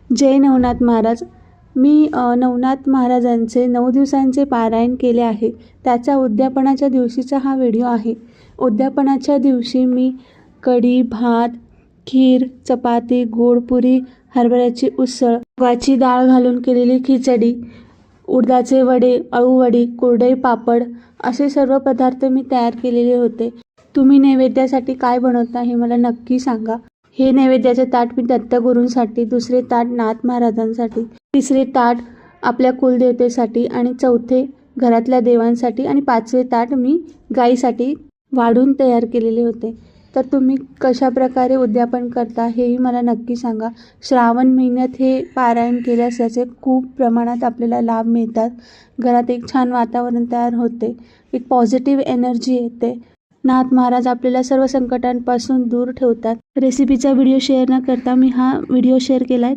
जय नवनाथ महाराज. मी नवनाथ महाराजांचे 9 दिवसांचे पारायण केले आहे. त्याच्या उद्यापनाच्या दिवशीचा हा व्हिडिओ आहे. उद्यापनाच्या दिवशी मी कढी, भात, खीर, चपाती, गोड पुरी, हरभऱ्याची उसळ, मुगाची डाळ घालून केलेली खिचडी, उडदाचे वडे, अळूवडी, कुरडई, पापड असे सर्व पदार्थ मी तयार केलेले होते. तुम्ही नैवेद्यासाठी काय बनवता हे मला नक्की सांगा. हे नैवेद्याचे ताट मी दत्तगुरूंसाठी, दुसरे ताट नाथ महाराजांसाठी, तिसरे ताट आपल्या कुलदेवतेसाठी आणि चौथे घरातल्या देवांसाठी आणि पाचवे ताट मी गाईसाठी वाढून तयार केलेले होते. तर तुम्ही कशा प्रकारे उद्यापन करता हेही मला नक्की सांगा. श्रावण महिन्यात हे पारायण केल्यास याचे खूप प्रमाणात आपल्याला लाभ मिळतात. घरात एक छान वातावरण तयार होते, एक पॉझिटिव्ह एनर्जी येते. नाथ महाराज आपल्याला सर्व संकटांपासून दूर ठेवतात. रेसिपीचा व्हिडिओ शेअर न करता मी हा व्हिडिओ शेअर केला आहे.